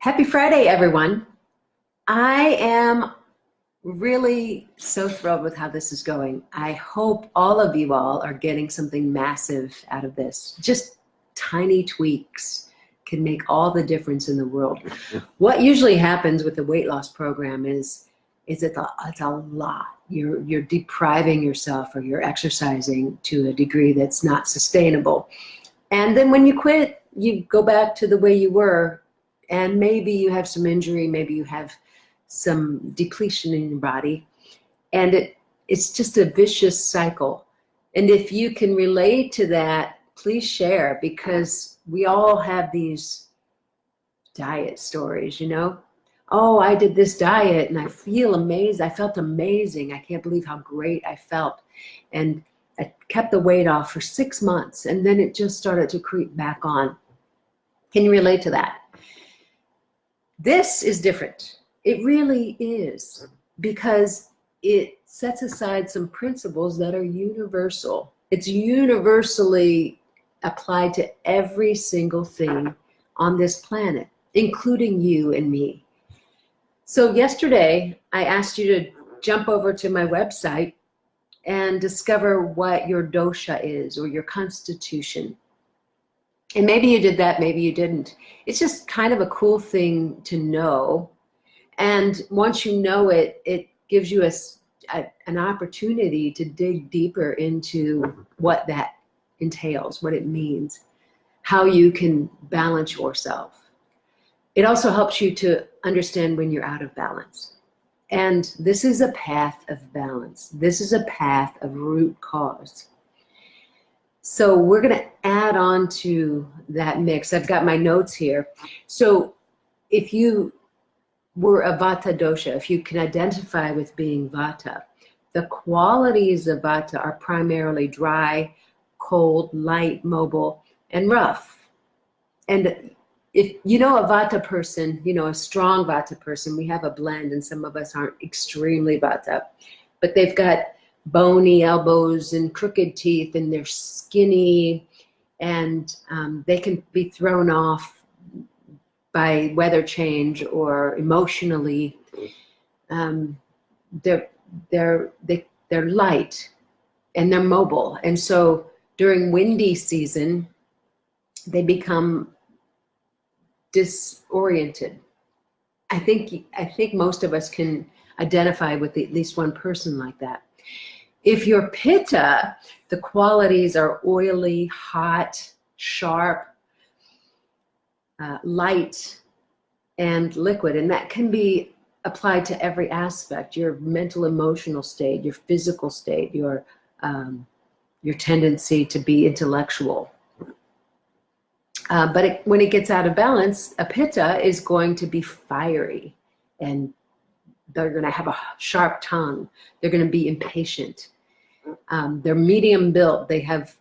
Happy Friday, everyone. I am really so thrilled with how this is going. I hope all of you all are getting something massive out of this. Just tiny tweaks can make all the difference in the world. What usually happens with the weight loss program is it's a lot. You're depriving yourself, or you're exercising to a degree that's not sustainable. And then when you quit, you go back to the way you were, and maybe you have some injury, maybe you have some depletion in your body, and it's just a vicious cycle. And if you can relate to that, please share, because we all have these diet stories, Oh, I did this diet and I feel amazed. I felt amazing. I can't believe how great I felt. And I kept the weight off for 6 months, and then it just started to creep back on. Can you relate to that? This is different. It really is, because it sets aside some principles that are universal. It's universally applied to every single thing on this planet, including you and me. So yesterday, I asked you to jump over to my website and discover what your dosha is, or your constitution. And maybe you did that, maybe you didn't. It's just kind of a cool thing to know. And once you know it, it gives you an opportunity to dig deeper into what that entails, what it means, how you can balance yourself. It also helps you to understand when you're out of balance. And this is a path of balance. This is a path of root cause. So we're going to add on to that mix. I've got my notes here. So if you were a Vata dosha, if you can identify with being Vata, the qualities of Vata are primarily dry, cold, light, mobile, and rough. And if you know a Vata person, a strong Vata person, we have a blend, and some of us aren't extremely Vata, but they've got bony elbows and crooked teeth, and they're skinny, and they can be thrown off by weather change or emotionally. They're light and they're mobile, and so during windy season they become disoriented. I think most of us can identify with at least one person like that. If you're Pitta, the qualities are oily, hot, sharp, light, and liquid, and that can be applied to every aspect: your mental, emotional state, your physical state, your tendency to be intellectual. But when it gets out of balance, a Pitta is going to be fiery, and they're going to have a sharp tongue. They're going to be impatient. They're medium built. They have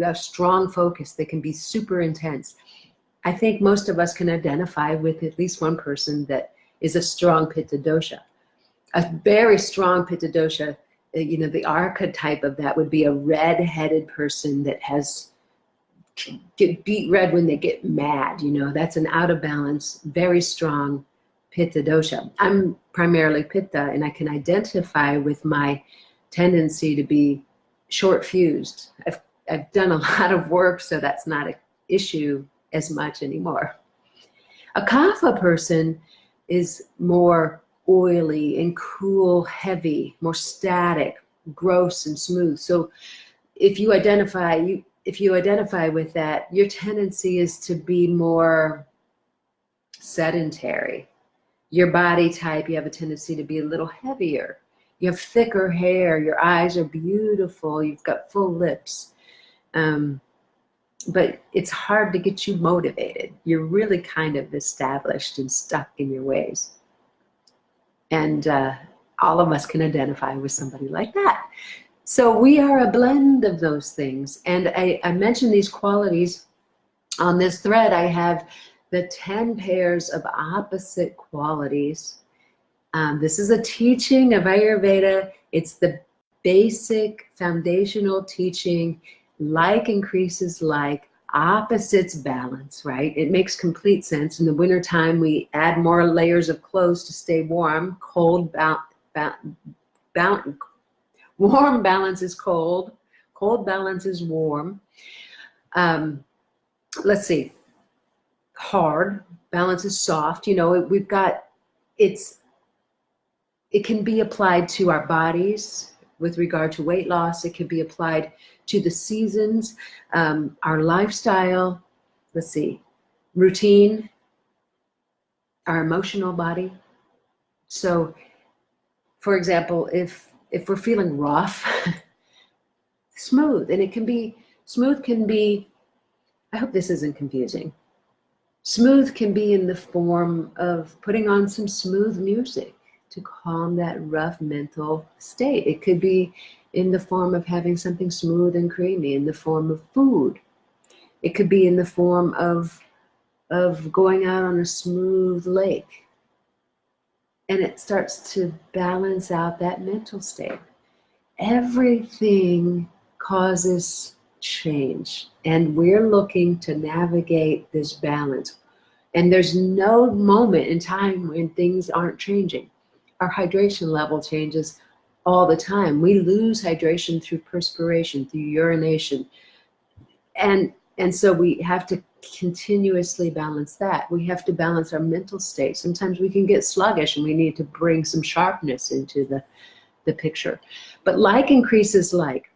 a strong focus. They can be super intense. I think most of us can identify with at least one person that is a strong Pitta dosha. A very strong Pitta dosha, the archetype of that would be a red-headed person that get beat red when they get mad. That's an out of balance, very strong Pitta dosha. I'm primarily Pitta, and I can identify with my tendency to be short-fused. I've done a lot of work, so that's not an issue as much anymore. A Kapha person is more oily and cool, heavy, more static, gross and smooth. So if you identify with that, your tendency is to be more sedentary. Your body type, you have a tendency to be a little heavier. You have thicker hair, your eyes are beautiful, you've got full lips. But it's hard to get you motivated. You're really kind of established and stuck in your ways. And all of us can identify with somebody like that. So we are a blend of those things. And I mentioned these qualities on this thread. I have the 10 pairs of opposite qualities. This is a teaching of Ayurveda. It's the basic foundational teaching. Like increases like, Opposites balance, right? It makes complete sense. In the wintertime, we add more layers of clothes to stay warm. Warm balance is cold. Cold balance is warm. Let's see. Hard balance is soft. You know, we've got, it can be applied to our bodies with regard to weight loss. It can be applied to the seasons, our lifestyle, let's see, routine, our emotional body. So, for example, if we're feeling rough, smooth, and it can be, smooth can be, I hope this isn't confusing. Smooth can be in the form of putting on some smooth music to calm that rough mental state. It could be in the form of having something smooth and creamy, in the form of food. It could be in the form of going out on a smooth lake. And it starts to balance out that mental state. Everything causes change, and we're looking to navigate this balance. And there's no moment in time when things aren't changing. Our hydration level changes all the time. We lose hydration through perspiration, through urination. And so we have to continuously balance that. We have to balance our mental state. Sometimes we can get sluggish and we need to bring some sharpness into the picture. But like increases like.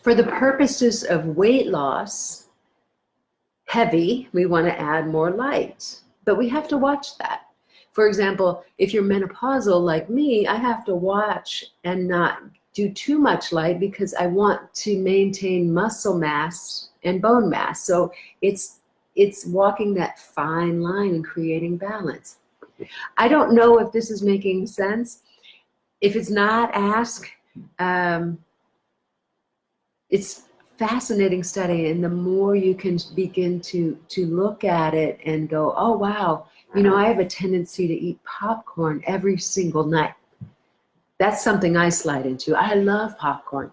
For the purposes of weight loss, heavy, we want to add more light. But we have to watch that. For example, if you're menopausal like me, I have to watch and not do too much light because I want to maintain muscle mass and bone mass. So it's walking that fine line and creating balance. I don't know if this is making sense. If it's not, ask. It's fascinating study, and the more you can begin to look at it and go, oh wow, you know, I have a tendency to eat popcorn every single night. That's something I slide into. I love popcorn,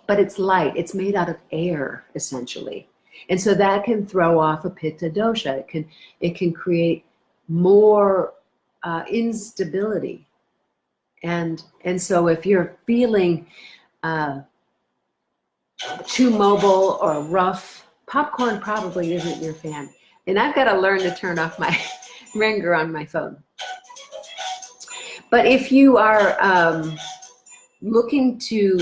but it's light. It's made out of air, essentially. And so that can throw off a pitta dosha. It can create more instability. And so if you're feeling too mobile or rough, popcorn probably isn't your fan. And I've got to learn to turn off my ringer on my phone. But if you are looking to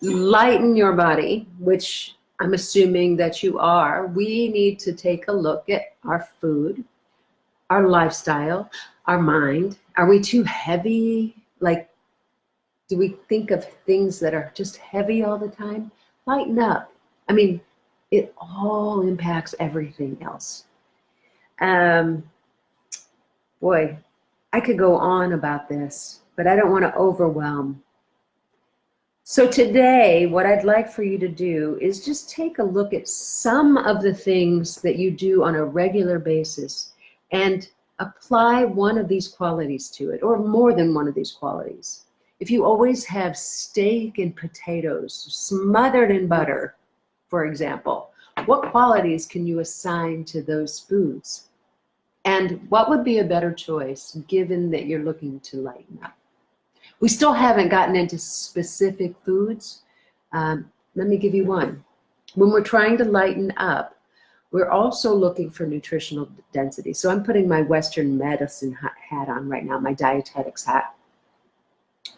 lighten your body, which I'm assuming that you are, we need to take a look at our food, our lifestyle, our mind. Are we too heavy? Like, do we think of things that are just heavy all the time? Lighten up. I mean, it all impacts everything else. Boy, I could go on about this, but I don't want to overwhelm. So today, what I'd like for you to do is just take a look at some of the things that you do on a regular basis and apply one of these qualities to it, or more than one of these qualities. If you always have steak and potatoes smothered in butter, for example, what qualities can you assign to those foods? And what would be a better choice given that you're looking to lighten up? We still haven't gotten into specific foods. Let me give you one. When we're trying to lighten up, we're also looking for nutritional density. So I'm putting my Western medicine hat on right now, my dietetics hat.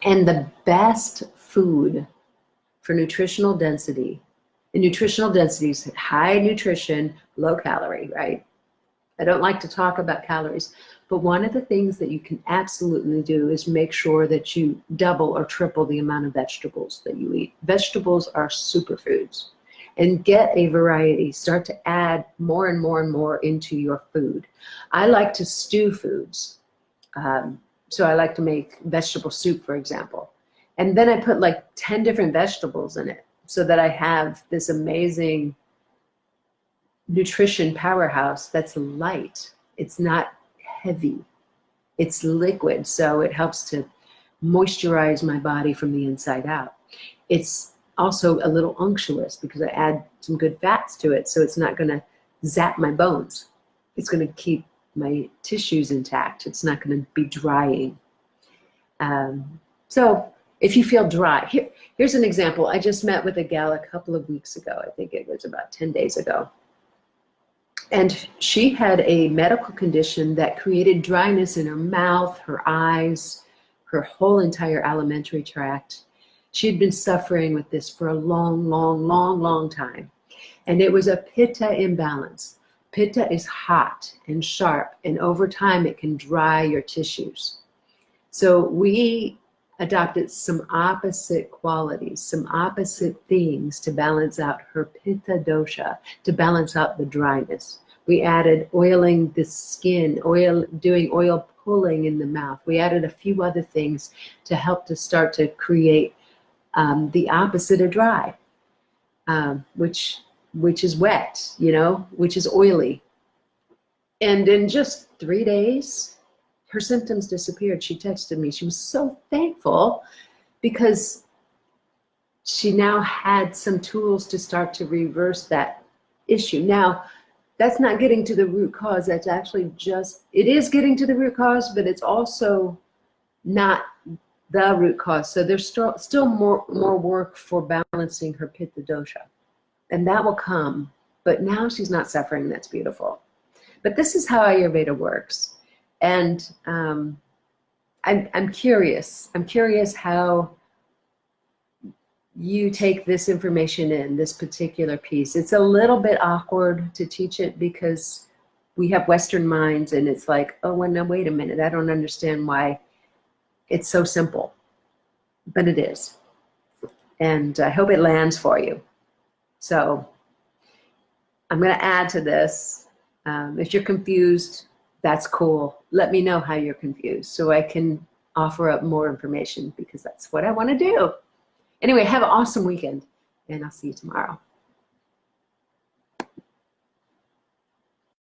And the best food for nutritional density, and nutritional density is high nutrition, low calorie, right? I don't like to talk about calories, but one of the things that you can absolutely do is make sure that you double or triple the amount of vegetables that you eat. Vegetables are superfoods. And get a variety. Start to add more and more and more into your food. I like to stew foods. So I like to make vegetable soup, for example. And then I put like 10 different vegetables in it so that I have this amazing nutrition powerhouse that's light. It's not heavy. It's liquid, so it helps to moisturize my body from the inside out. It's also a little unctuous because I add some good fats to it, so it's not going to zap my bones. It's going to keep my tissues intact. It's not going to be drying. So if you feel dry, here's an example. I just met with a gal a couple of weeks ago. I think it was about 10 days ago. And she had a medical condition that created dryness in her mouth, her eyes, her whole entire alimentary tract. She had been suffering with this for a long time. And it was a pitta imbalance. Pitta is hot and sharp, and over time it can dry your tissues. So we adopted some opposite qualities, some opposite things to balance out her pitta dosha, to balance out the dryness. We added oiling the skin, doing oil pulling in the mouth. We added a few other things to help to start to create the opposite of dry, which is wet, you know, which is oily. And in just 3 days, her symptoms disappeared. She texted me. She was so thankful because she now had some tools to start to reverse that issue. Now, that's not getting to the root cause. That's actually it is getting to the root cause, but it's also not the root cause. So there's still more work for balancing her pitta dosha. And that will come. But now she's not suffering. That's beautiful. But this is how Ayurveda works. And I'm curious. I'm curious how you take this information in, this particular piece. It's a little bit awkward to teach it because we have Western minds, and it's like, oh, well, no, wait a minute. I don't understand why it's so simple. But it is. And I hope it lands for you. So I'm going to add to this. If you're confused, that's cool. Let me know how you're confused so I can offer up more information, because that's what I want to do. Anyway, have an awesome weekend, and I'll see you tomorrow.